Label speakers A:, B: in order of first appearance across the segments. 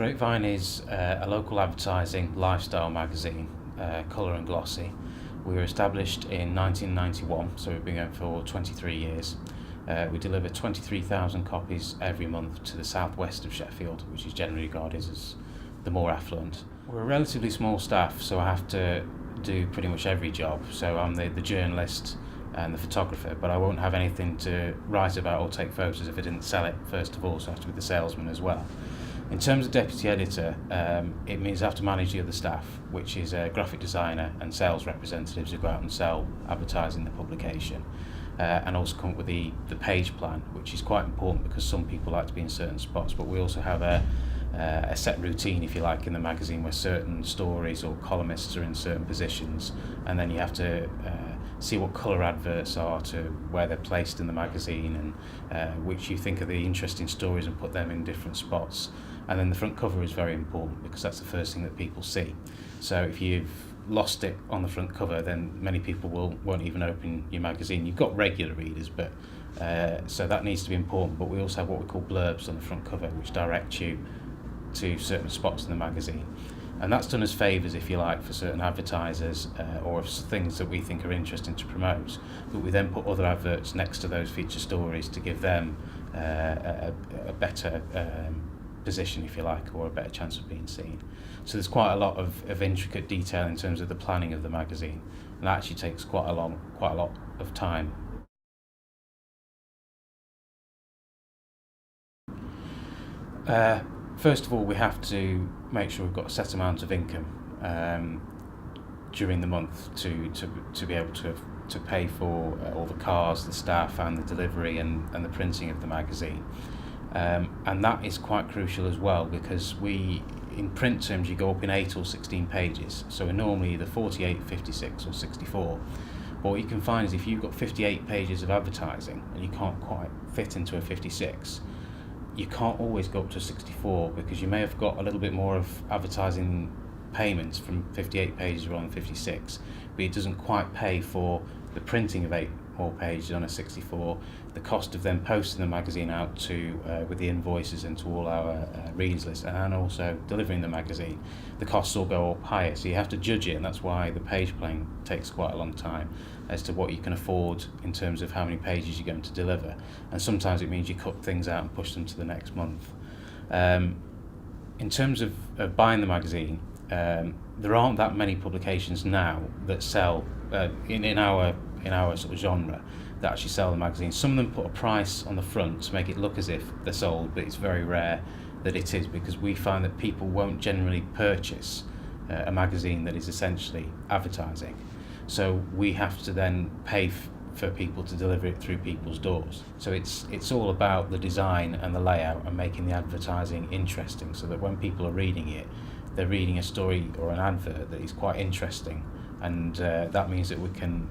A: Grapevine is a local advertising lifestyle magazine, colour and glossy. We were established in 1991, so we've been going for 23 years. We deliver 23,000 copies every month to the southwest of Sheffield, which is generally regarded as the more affluent. We're a relatively small staff, so I have to do pretty much every job. So I'm the journalist and the photographer, but I won't have anything to write about or take photos if I didn't sell it first of all, so I have to be the salesman as well. In terms of deputy editor, it means I have to manage the other staff, which is a graphic designer and sales representatives who go out and sell advertising the publication, and also come up with the page plan, which is quite important because some people like to be in certain spots, but we also have a set routine, if you like, in the magazine where certain stories or columnists are in certain positions, and then you have to see what colour adverts are to where they're placed in the magazine, and which you think are the interesting stories, and put them in different spots. And then the front cover is very important because that's the first thing that people see. So if you've lost it on the front cover, then many people won't even open your magazine. You've got regular readers, but so that needs to be important. But we also have what we call blurbs on the front cover, which direct you to certain spots in the magazine. And that's done as favours, if you like, for certain advertisers or things that we think are interesting to promote. But we then put other adverts next to those feature stories to give them a better position, if you like, or a better chance of being seen. So there's quite a lot of intricate detail in terms of the planning of the magazine, and that actually takes quite a lot of time. First of all, we have to make sure we've got a set amount of income during the month to be able to pay for all the cars, the staff, and the delivery and the printing of the magazine. And that is quite crucial as well, because in print terms, you go up in 8 or 16 pages. So we're normally either 48, 56 or 64. But what you can find is if you've got 58 pages of advertising and you can't quite fit into a 56, you can't always go up to 64, because you may have got a little bit more of advertising payments from 58 pages rather than 56, but it doesn't quite pay for the printing of 8 more pages on a 64, the cost of then posting the magazine out to with the invoices and to all our readers list, and also delivering the magazine. The costs all go up higher, so you have to judge it, and that's why the page planning takes quite a long time as to what you can afford in terms of how many pages you're going to deliver. And sometimes it means you cut things out and push them to the next month. In terms of buying the magazine, there aren't that many publications now that sell in our sort of genre that actually sell the magazine. Some of them put a price on the front to make it look as if they're sold, but it's very rare that it is, because we find that people won't generally purchase a magazine that is essentially advertising. So we have to then pay for people to deliver it through people's doors. So it's all about the design and the layout and making the advertising interesting, so that when people are reading it, they're reading a story or an advert that is quite interesting, and that means that we can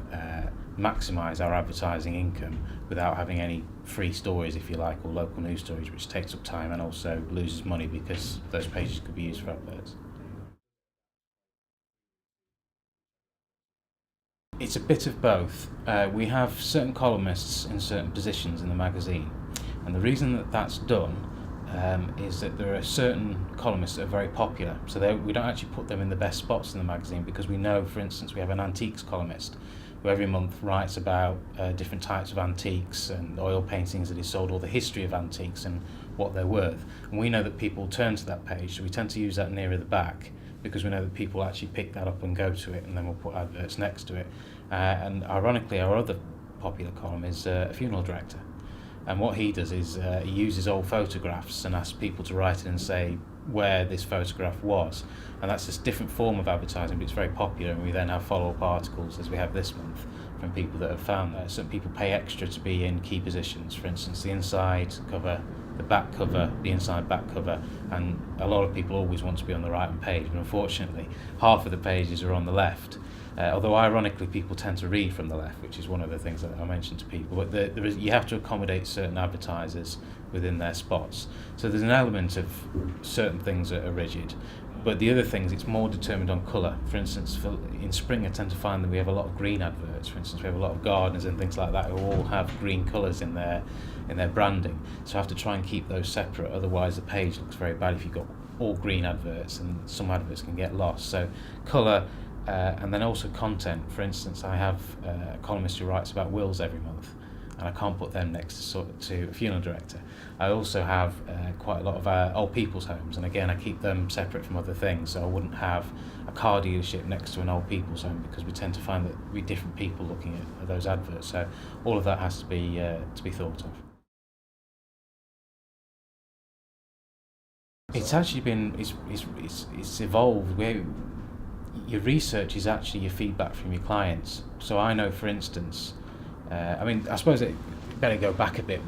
A: maximise our advertising income without having any free stories, if you like, or local news stories, which takes up time and also loses money because those pages could be used for adverts. It's a bit of both. We have certain columnists in certain positions in the magazine, and the reason that that's done is that there are certain columnists that are very popular, so we don't actually put them in the best spots in the magazine, because we know, for instance, we have an antiques columnist who every month writes about different types of antiques and oil paintings that he sold, or the history of antiques and what they're worth. And we know that people turn to that page, so we tend to use that nearer the back, because we know that people actually pick that up and go to it, and then we'll put adverts next to it. And ironically, our other popular column is a funeral director. And what he does is he uses old photographs and asks people to write in and say where this photograph was. And that's a different form of advertising, but it's very popular, and we then have follow-up articles, as we have this month, from people that have found that. Some people pay extra to be in key positions, for instance, the inside cover, the back cover, the inside back cover, and a lot of people always want to be on the right page, but unfortunately half of the pages are on the left. Although ironically people tend to read from the left, which is one of the things that I mentioned to people, but you have to accommodate certain advertisers within their spots. So there's an element of certain things that are rigid, but the other things, it's more determined on colour. For instance, in spring I tend to find that we have a lot of green adverts. For instance, we have a lot of gardeners and things like that who all have green colours in their branding, so I have to try and keep those separate, otherwise the page looks very bad if you've got all green adverts, and some adverts can get lost. So colour, and then also content. For instance, I have a columnist who writes about wills every month, and I can't put them next to a funeral director. I also have quite a lot of old people's homes, and again I keep them separate from other things, so I wouldn't have a car dealership next to an old people's home, because we tend to find that we're different people looking at those adverts. So all of that has to be thought of. It's actually been it's evolved. Your research is actually your feedback from your clients. So I know, for instance, I suppose it better go back a bit.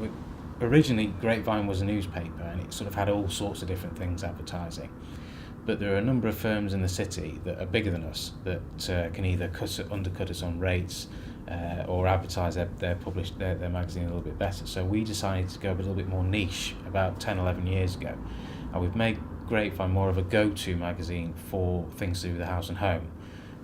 A: Originally, Grapevine was a newspaper, and it sort of had all sorts of different things advertising. But there are a number of firms in the city that are bigger than us that can either undercut us on rates or advertise their magazine a little bit better. So we decided to go a little bit more niche about 10, 11 years ago. And we've made Grapevine more of a go-to magazine for things to do with the house and home.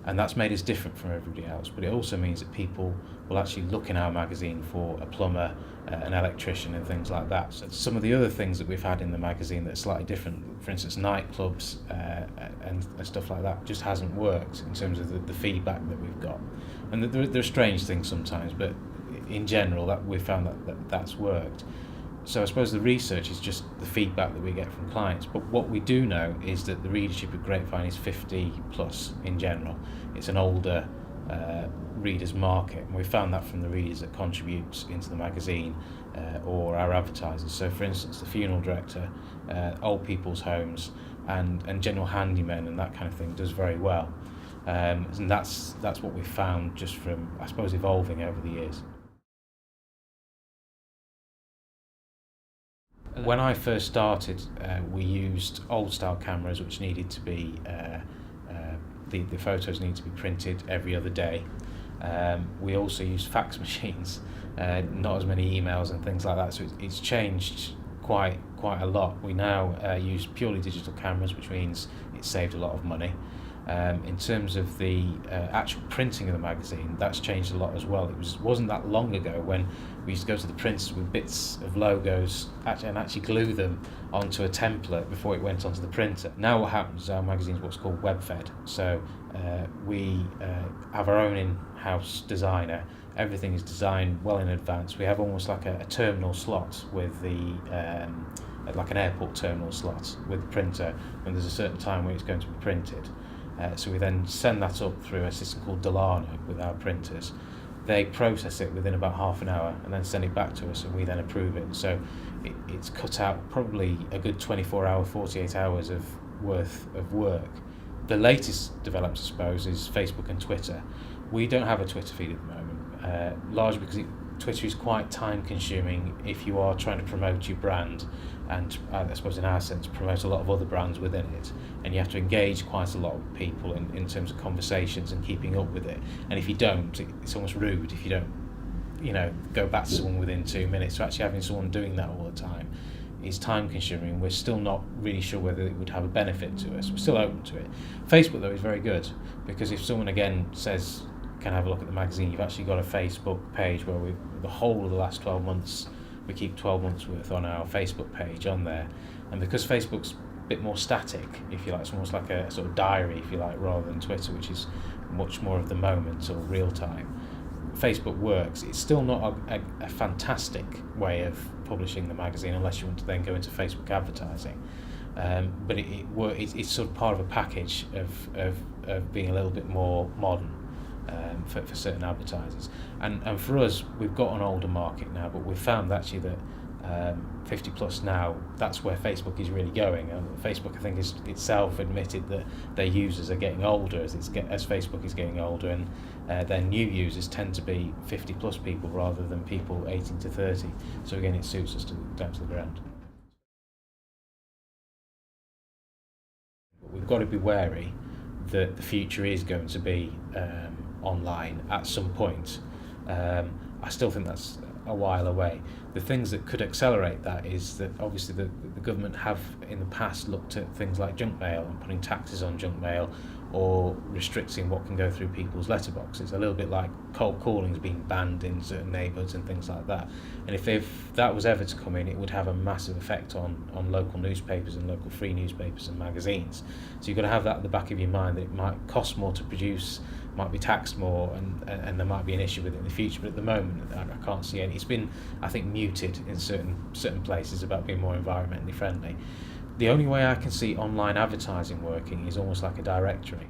A: And that's made us different from everybody else, but it also means that people will actually look in our magazine for a plumber, an electrician and things like that. So some of the other things that we've had in the magazine that's slightly different, for instance nightclubs and stuff like that, just hasn't worked in terms of the feedback that we've got. And there are strange things sometimes, but in general that we've found that's worked. So I suppose the research is just the feedback that we get from clients. But what we do know is that the readership of Grapevine is 50 plus in general. It's an older readers market, and we found that from the readers that contribute into the magazine or our advertisers. So for instance, the funeral director, old people's homes and general handymen and that kind of thing does very well. And that's what we've found just from, I suppose, evolving over the years. When I first started, we used old style cameras, which needed to be the photos need to be printed every other day. We also used fax machines, not as many emails and things like that. So it's changed quite a lot. We now use purely digital cameras, which means it saved a lot of money. In terms of the actual printing of the magazine, that's changed a lot as well. It wasn't that long ago when we used to go to the printers with bits of logos and actually glue them onto a template before it went onto the printer. Now what happens is our magazine is what's called web-fed. So we have our own in-house designer. Everything is designed well in advance. We have almost like a terminal slot with like an airport terminal slot with the printer when there's a certain time when it's going to be printed. So we then send that up through a system called Delano with our printers. They process it within about half an hour and then send it back to us, and we then approve it. So it's cut out probably a good 24-hour, 48 hours of worth of work. The latest developments, I suppose, is Facebook and Twitter. We don't have a Twitter feed at the moment, largely because Twitter is quite time-consuming if you are trying to promote your brand, and I suppose in our sense promote a lot of other brands within it, and you have to engage quite a lot of people in terms of conversations and keeping up with it. And if you don't, it's almost rude if you don't go back to someone within 2 minutes. So actually having someone doing that all the time is time-consuming. We're still not really sure whether it would have a benefit to us. We're still open to it. Facebook though is very good, because if someone again says, can I have a look at the magazine, you've actually got a Facebook page where the whole of the last 12 months, we keep 12 months worth on our Facebook page on there. And because Facebook's a bit more static, if you like, it's almost like a sort of diary, if you like, rather than Twitter, which is much more of the moment or real time. Facebook works. It's still not a fantastic way of publishing the magazine unless you want to then go into Facebook advertising. But it's sort of part of a package of being a little bit more modern. For certain advertisers, and for us, we've got an older market now, but we've found actually that 50 plus now, that's where Facebook is really going. And Facebook, I think, is itself admitted that their users are getting older as Facebook is getting older, and their new users tend to be 50 plus people rather than people 18 to 30. So again, it suits us down to the ground. But we've got to be wary that the future is going to be online at some point. I still think that's a while away. The things that could accelerate that is that obviously the government have in the past looked at things like junk mail and putting taxes on junk mail, or restricting what can go through people's letterboxes. A little bit like cold calling's being banned in certain neighbourhoods and things like that. And if that was ever to come in, it would have a massive effect on local newspapers and local free newspapers and magazines. So you've got to have that at the back of your mind, that it might cost more to produce, might be taxed more, and there might be an issue with it in the future. But at the moment, I can't see any. It's been, I think, muted in certain places about being more environmentally friendly. The only way I can see online advertising working is almost like a directory.